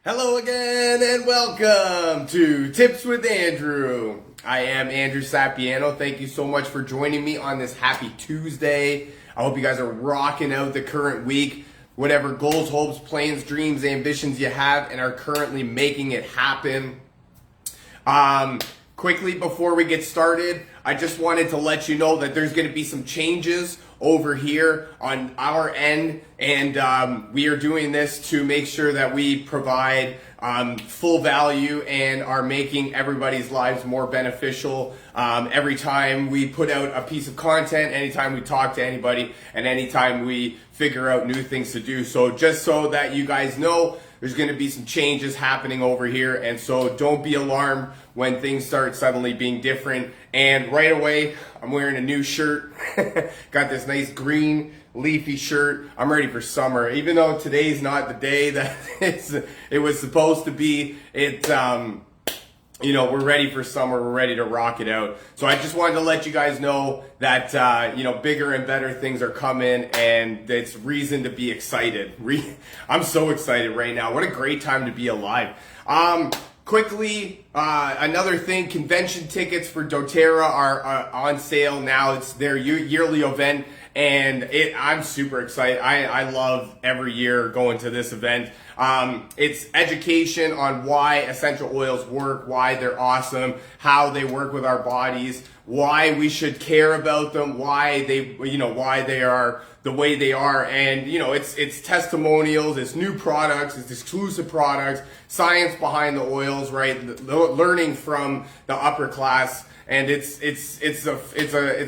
Hello again and welcome to Tips with Andrew. I am Andrew Sapiano. Thank you so much for joining me on this happy Tuesday. I hope you guys are rocking out the current week. Whatever goals, hopes, plans, dreams, ambitions you have and are currently making it happen. Quickly before we get started, I just wanted to let you know that there's going to be some changes over here on our end, and we are doing this to make sure that we provide full value and are making everybody's lives more beneficial every time we put out a piece of content, anytime we talk to anybody, and anytime we figure out new things to do. So just so that you guys know, there's going to be some changes happening over here, and so don't be alarmed when things start suddenly being different. And right away, I'm wearing a new shirt. Got this nice green leafy shirt. I'm ready for summer, even though today's not the day that it was supposed to be. We're ready for summer. We're ready to rock it out. So I just wanted to let you guys know that, bigger and better things are coming, and it's reason to be excited. I'm so excited right now. What a great time to be alive. Quickly, another thing, convention tickets for doTERRA are on sale now. It's their yearly event, and I'm super excited. I love every year going to this event. It's education on why essential oils work, why they're awesome, how they work with our bodies, why we should care about them, why they are the way they are. And it's testimonials, it's new products, it's exclusive products, science behind the oils, right? Learning from the upper class. And it's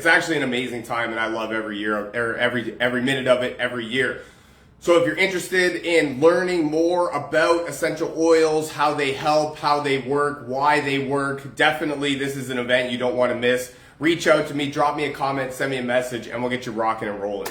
actually an amazing time, and I love every year, or every minute of it every year. So if you're interested in learning more about essential oils, how they help, how they work, why they work, definitely this is an event you don't want to miss. Reach out to me, drop me a comment, send me a message, and we'll get you rocking and rolling.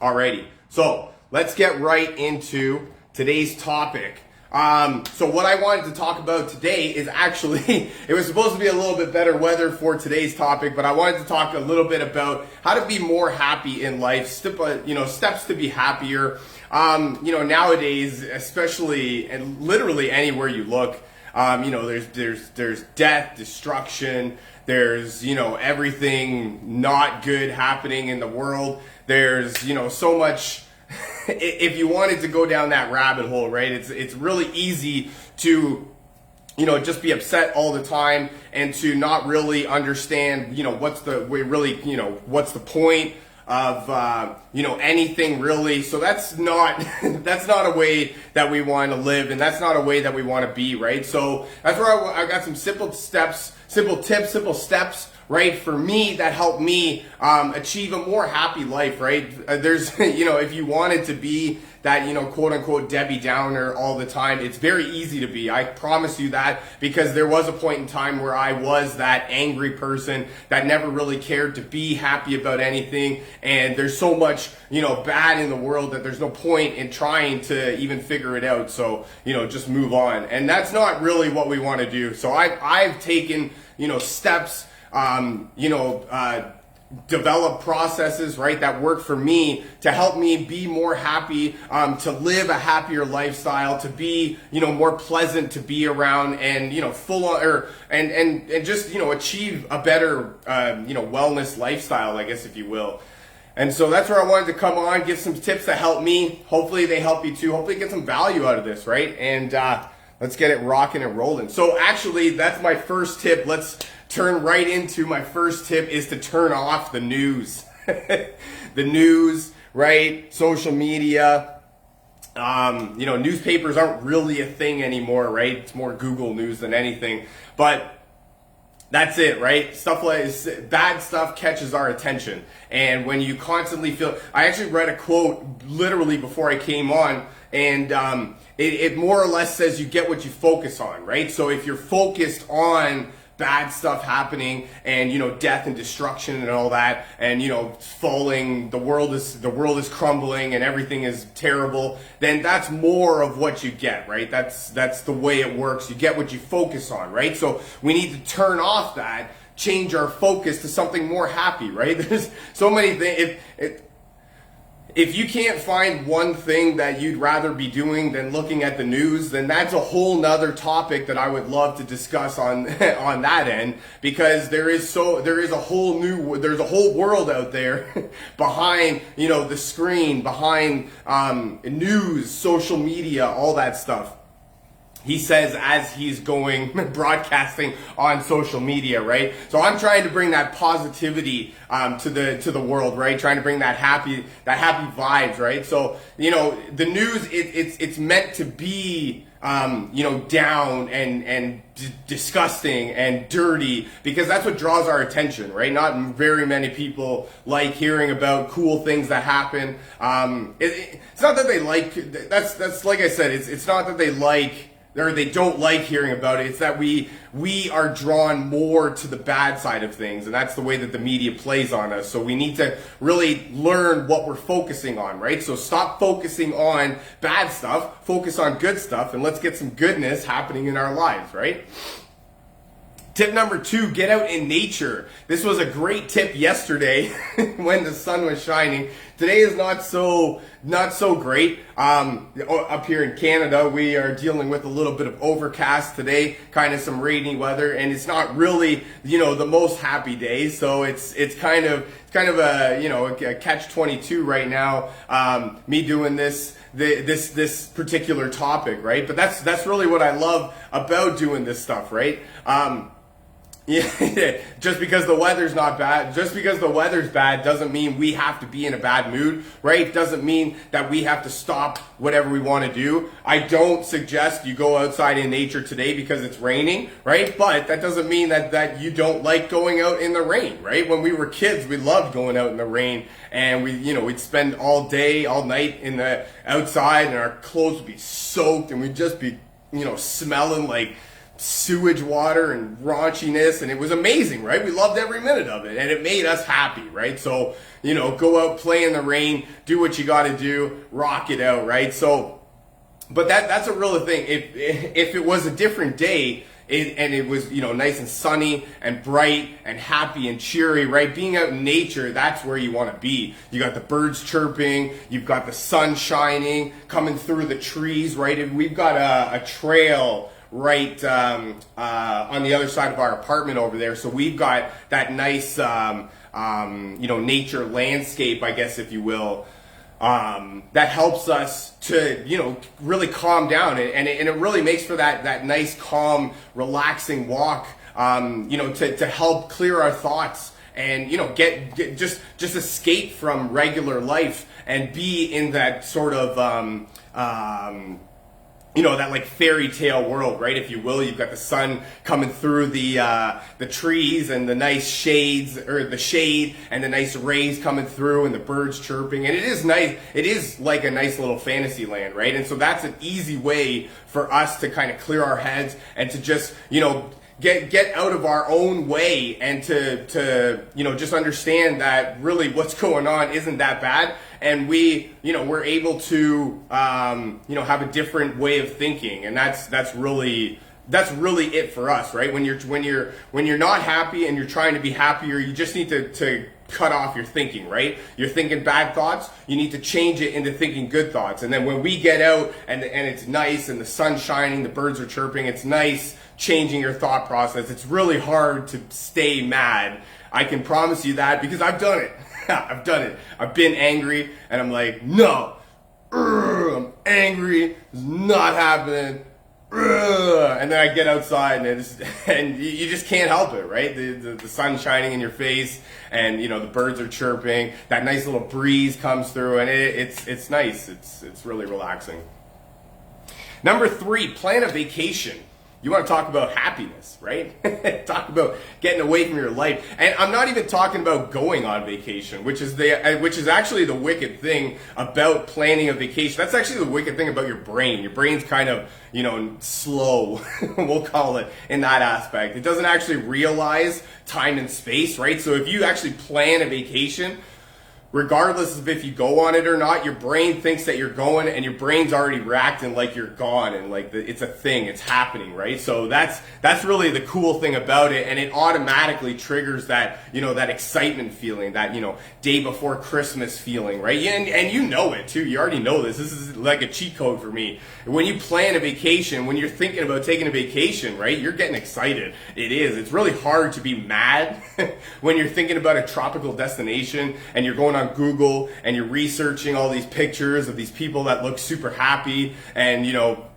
Alrighty, so let's get right into today's topic. So what I wanted to talk about today is actually, it was supposed to be a little bit better weather for today's topic, but I wanted to talk a little bit about how to be more happy in life, steps to be happier. Nowadays, especially and literally anywhere you look, there's death, destruction, there's, everything not good happening in the world. There's, so much. If you wanted to go down that rabbit hole, right, it's really easy to, just be upset all the time and to not really understand, what's the point of, anything really. So that's not a way that we want to live, and that's not a way that we want to be, right? So that's where I got some simple tips, simple steps, right, for me that help me achieve a more happy life, right? There's, if you wanted to be that, quote unquote Debbie Downer all the time, it's very easy to be. I promise you that, because there was a point in time where I was that angry person that never really cared to be happy about anything. And there's so much, bad in the world that there's no point in trying to even figure it out. So, just move on. And that's not really what we want to do. So I've taken, steps, develop processes, right, that work for me to help me be more happy, to live a happier lifestyle, to be, more pleasant to be around, and, and just, achieve a better, wellness lifestyle, I guess, if you will. And so that's where I wanted to come on, give some tips that help me. Hopefully they help you too. Hopefully get some value out of this, right? And, let's get it rocking and rolling. So actually, that's my first tip. Let's turn right into my first tip, is to turn off the news. The news, right? Social media. Newspapers aren't really a thing anymore, right? It's more Google News than anything. But that's it, right? Stuff like bad stuff catches our attention. And when you constantly feel, I actually read a quote literally before I came on, and it more or less says you get what you focus on, right? So if you're focused on bad stuff happening and, death and destruction and all that, and, falling, the world is crumbling and everything is terrible, then that's more of what you get, right? That's the way it works. You get what you focus on, right? So we need to turn off that, change our focus to something more happy, right? There's so many things. if you can't find one thing that you'd rather be doing than looking at the news, then that's a whole nother topic that I would love to discuss on on that end, because there's a whole world out there behind, you know, the screen, behind news, social media, all that stuff. He says as he's going broadcasting on social media, right? So I'm trying to bring that positivity to the world, right? Trying to bring that happy vibes, right? So, you know, the news, it's meant to be you know, down and disgusting and dirty, because that's what draws our attention, right? Not very many people like hearing about cool things that happen. It's not that they like, that's like I said, it's not that they like, or they don't like hearing about it. It's that we are drawn more to the bad side of things, and that's the way that the media plays on us. So we need to really learn what we're focusing on, right? So stop focusing on bad stuff, focus on good stuff, and let's get some goodness happening in our lives, right? Tip number 2, get out in nature. This was a great tip yesterday when the sun was shining. Today is not so great. Up here in Canada, we are dealing with a little bit of overcast today, kind of some rainy weather, and it's not really, you know, the most happy day. So it's kind of a, you know, a catch-22 right now. Me doing this particular topic, right? But that's really what I love about doing this stuff, right? Yeah, just because the weather's not bad, just because the weather's bad doesn't mean we have to be in a bad mood, right? Doesn't mean that we have to stop whatever we want to do. I don't suggest you go outside in nature today because it's raining, right? But that doesn't mean that you don't like going out in the rain, right? When we were kids, we loved going out in the rain, and we'd spend all day, all night in the outside, and our clothes would be soaked, and we'd just be, you know, smelling like sewage water and raunchiness, and it was amazing, right? We loved every minute of it, and it made us happy, right? So, you know, go out, play in the rain, do what you got to do, rock it out, right? So, but that's a real thing. If it was a different day, and it was, you know, nice and sunny and bright and happy and cheery, right? Being out in nature, that's where you want to be. You got the birds chirping, you've got the sun shining, coming through the trees, right? And we've got a trail right on the other side of our apartment over there. So we've got that nice, you know, nature landscape, I guess, if you will, that helps us to, you know, really calm down. And it really makes for that nice, calm, relaxing walk, you know, to help clear our thoughts and, you know, get just escape from regular life and be in that sort of, you know, that like fairy tale world, right? If you will, you've got the sun coming through the trees and the nice shades, or the shade and the nice rays coming through and the birds chirping. And it is nice. It is like a nice little fantasy land, right? And so that's an easy way for us to kind of clear our heads and to just, you know, get out of our own way and to you know, just understand that really what's going on isn't that bad, and we, you know, we're able to you know, have a different way of thinking, and that's really it for us, right? When you're not happy and you're trying to be happier, you just need to cut off your thinking, right? You're thinking bad thoughts, you need to change it into thinking good thoughts. And then when we get out and it's nice and the sun's shining, the birds are chirping, it's nice changing your thought process. It's really hard to stay mad. I can promise you that, because I've done it. I've done it. I've been angry and I'm like, no, I'm angry, it's not happening. And then I get outside and you just can't help it, right? The sun's shining in your face, and you know, the birds are chirping, that nice little breeze comes through, and it's nice. It's really relaxing. Number 3, plan a vacation. You want to talk about happiness, right? Talk about getting away from your life. And I'm not even talking about going on vacation, which is actually the wicked thing about planning a vacation. That's actually the wicked thing about your brain. Your brain's kind of, you know, slow, we'll call it, in that aspect. It doesn't actually realize time and space, right? So if you actually plan a vacation, regardless of if you go on it or not, your brain thinks that you're going, and your brain's already reacting like you're gone, and like it's a thing, it's happening, right? So that's really the cool thing about it, and it automatically triggers that, you know, that excitement feeling, that, you know, day before Christmas feeling, right? And you know it too. You already know this. This is like a cheat code for me. When you plan a vacation, when you're thinking about taking a vacation, right, you're getting excited. It is. It's really hard to be mad when you're thinking about a tropical destination and you're going on Google and you're researching all these pictures of these people that look super happy, and, you know,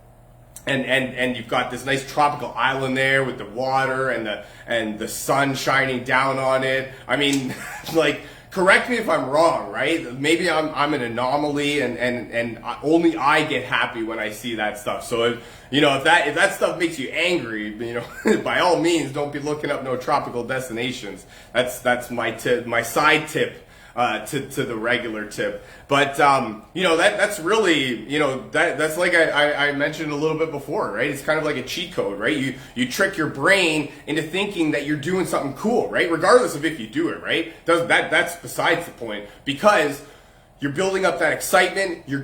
and you've got this nice tropical island there with the water and the sun shining down on it. I mean, like, correct me if I'm wrong, right? Maybe I'm an anomaly, and only I get happy when I see that stuff. So if that stuff makes you angry, you know, by all means, don't be looking up no tropical destinations. That's my tip, my side tip. To the regular tip. But you know, that's really, you know, that's like I mentioned a little bit before, right? It's kind of like a cheat code, right? You trick your brain into thinking that you're doing something cool, right? Regardless of if you do it, right? That's besides the point, because you're building up that excitement, you're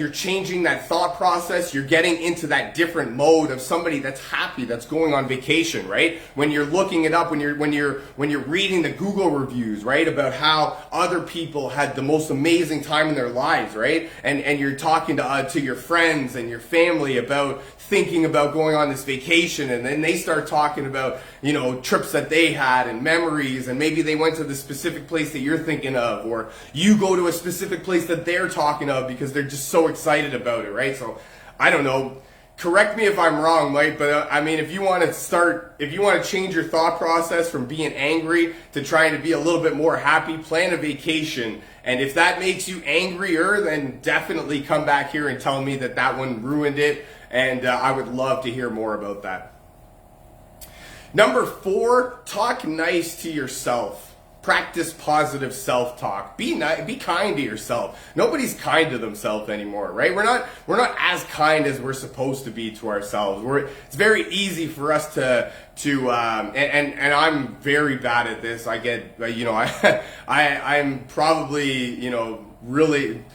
changing that thought process, you're getting into that different mode of somebody that's happy, that's going on vacation, right? When you're looking it up, when you're reading the Google reviews, right, about how other people had the most amazing time in their lives, right? And you're talking to your friends and your family about thinking about going on this vacation, and then they start talking about, you know, trips that they had and memories, and maybe they went to the specific place that you're thinking of, or you go to a specific place that they're talking of because they're just so excited about it, right? So I don't know, correct me if I'm wrong, Mike, but I mean, if you want to change your thought process from being angry to trying to be a little bit more happy, plan a vacation. And if that makes you angrier, then definitely come back here and tell me that one ruined it. And I would love to hear more about that. Number 4, talk nice to yourself. Practice positive self-talk. Be kind to yourself. Nobody's kind to themselves anymore, right? We're not as kind as we're supposed to be to ourselves. It's very easy for us to and I'm very bad at this. I get, you know, I'm probably, you know, really,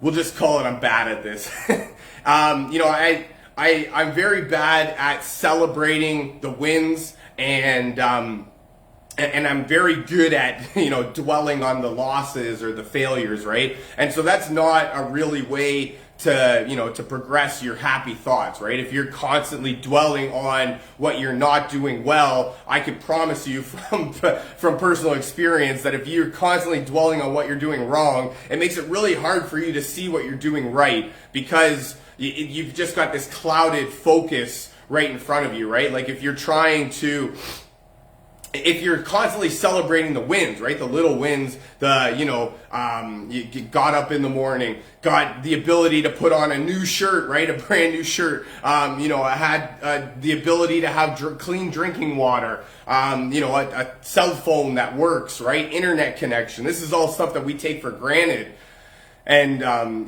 we'll just call it I'm bad at this. You know, I'm very bad at celebrating the wins, and I'm very good at, you know, dwelling on the losses or the failures, right? And so that's not a really way to, you know, to progress your happy thoughts, right? If you're constantly dwelling on what you're not doing well, I can promise you from personal experience that if you're constantly dwelling on what you're doing wrong, it makes it really hard for you to see what you're doing right, because you've just got this clouded focus right in front of you, right? Like if you're constantly celebrating the wins, right? The little wins, you got up in the morning, got the ability to put on a new shirt, right? A brand new shirt. You know, I had the ability to have clean drinking water. You know, a cell phone that works, right? Internet connection. This is all stuff that we take for granted. And,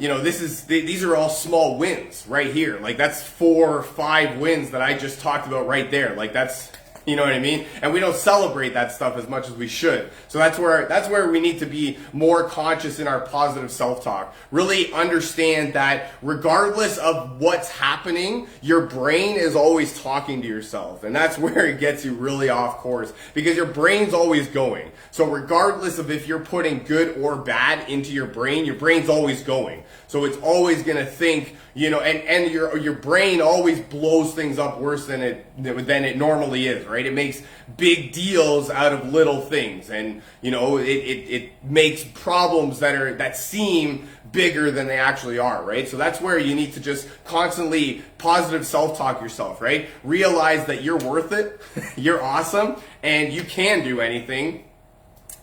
you know, these are all small wins right here. Like that's 4 or 5 wins that I just talked about right there. Like that's, you know what I mean? And we don't celebrate that stuff as much as we should. So that's where we need to be more conscious in our positive self-talk. Really understand that regardless of what's happening, your brain is always talking to yourself. And that's where it gets you really off course, because your brain's always going. So regardless of if you're putting good or bad into your brain's always going. So it's always going to think, you know, and your brain always blows things up worse than it normally is, right? It makes big deals out of little things, and you know, it makes problems that seem bigger than they actually are, right? So that's where you need to just constantly positive self-talk yourself, right? Realize that you're worth it, you're awesome, and you can do anything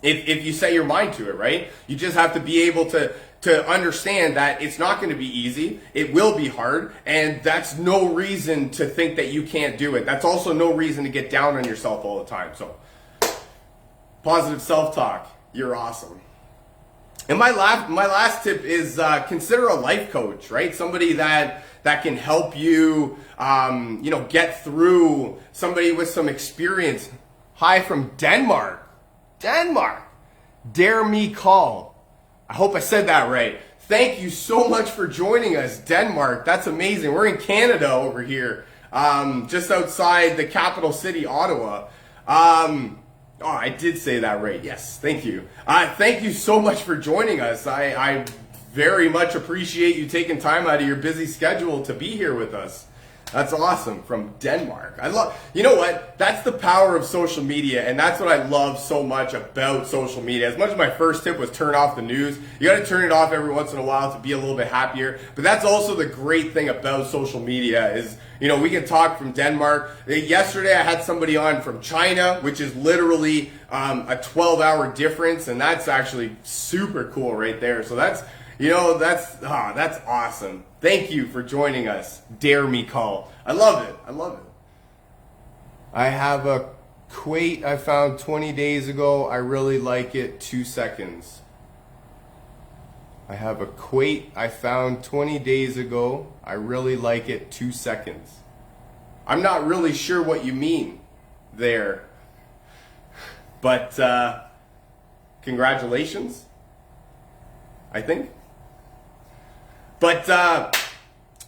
if you set your mind to it, right? You just have to be able to understand that it's not going to be easy, it will be hard, and that's no reason to think that you can't do it. That's also no reason to get down on yourself all the time. So, positive self-talk, you're awesome. And my last tip is consider a life coach, right? Somebody that can help you, you know, get through, somebody with some experience. Hi from Denmark. Dare me call. I hope I said that right. Thank you so much for joining us, Denmark. That's amazing. We're in Canada over here, just outside the capital city, Ottawa. Oh, I did say that right. Yes, thank you. Thank you so much for joining us. I very much appreciate you taking time out of your busy schedule to be here with us. That's awesome, from Denmark. You know what? That's the power of social media, and that's what I love so much about social media. As much as my first tip was turn off the news, you got to turn it off every once in a while to be a little bit happier. But that's also the great thing about social media is, we can talk from Denmark. Yesterday I had somebody on from China, which is literally a 12-hour difference, and that's actually super cool right there. So that's awesome. Thank you for joining us. Dare me call. I love it. I love it. I have a quote I found 20 days ago. I really like it. 2 seconds. I have a quote I found 20 days ago. I really like it. 2 seconds. I'm not really sure what you mean there. But congratulations, I think. But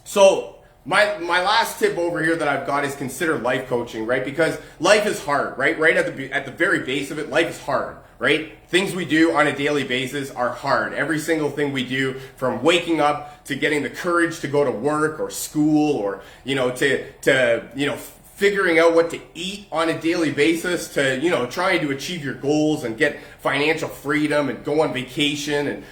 so my last tip over here that I've got is consider life coaching, right? Because life is hard, right? Right at the very base of it, life is hard, right? Things we do on a daily basis are hard. Every single thing we do, from waking up to getting the courage to go to work or school, or to figuring out what to eat on a daily basis, to trying to achieve your goals and get financial freedom and go on vacation and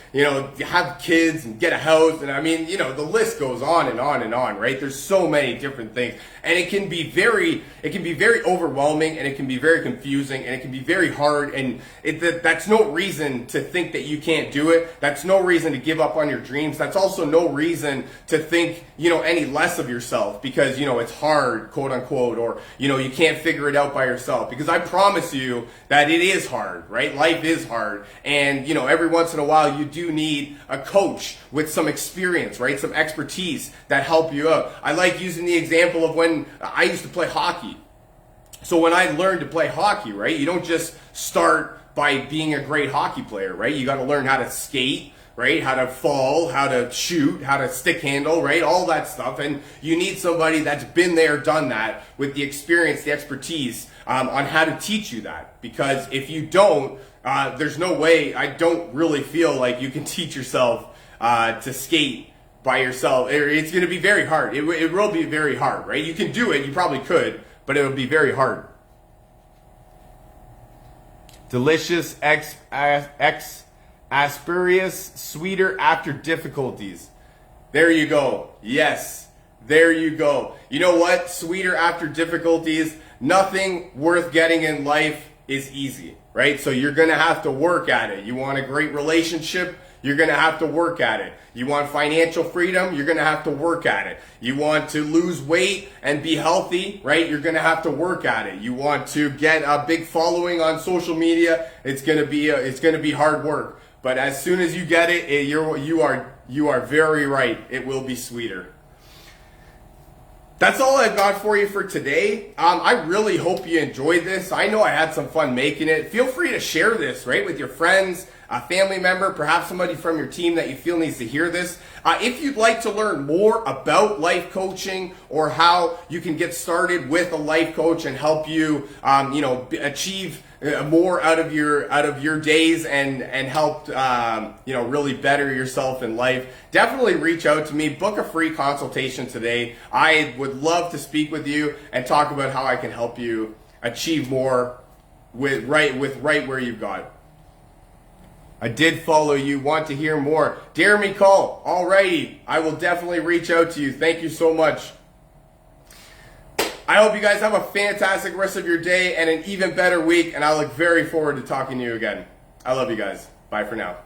have kids and get a house, and the list goes on and on and on, right? There's so many different things, and it can be very overwhelming, and it can be very confusing, and it can be very hard, and that's no reason to think that you can't do it. That's no reason to give up on your dreams. That's also no reason to think any less of yourself because it's hard, quote unquote, or you can't figure it out by yourself, because I promise you that it is hard, right? Life is hard, and every once in a while you do need a coach with some experience, right? Some expertise that help you out. I like using the example of when I used to play hockey. So when I learned to play hockey, right, you don't just start by being a great hockey player, right? You got to learn how to skate, right? How to fall, how to shoot, how to stick handle, right? All that stuff. And you need somebody that's been there, done that, with the experience, the expertise on how to teach you that. Because if you don't, there's no way, I don't really feel like you can teach yourself to skate by yourself. It's going to be very hard. It will be very hard, right? You can do it, you probably could, but it would be very hard. Delicious, asparagus, sweeter after difficulties. There you go. Yes, there you go. You know what? Sweeter after difficulties. Nothing worth getting in life is easy, right? So you're going to have to work at it. You want a great relationship? You're going to have to work at it. You want financial freedom? You're going to have to work at it. You want to lose weight and be healthy, right? You're going to have to work at it. You want to get a big following on social media? It's going to be hard work. But as soon as you get it, you are very right. It will be sweeter. That's all I've got for you for today. I really hope you enjoyed this. I know I had some fun making it. Feel free to share this, right, with your friends, a family member, perhaps somebody from your team that you feel needs to hear this. If you'd like to learn more about life coaching, or how you can get started with a life coach and help you, achieve more out of your days and help really better yourself in life, definitely reach out to me. Book a free consultation today. I would love to speak with you and talk about how I can help you achieve more with right where you've got. I did follow you. Want to hear more? Dare me call. Alrighty, I will definitely reach out to you. Thank you so much. I hope you guys have a fantastic rest of your day and an even better week, and I look very forward to talking to you again. I love you guys. Bye for now.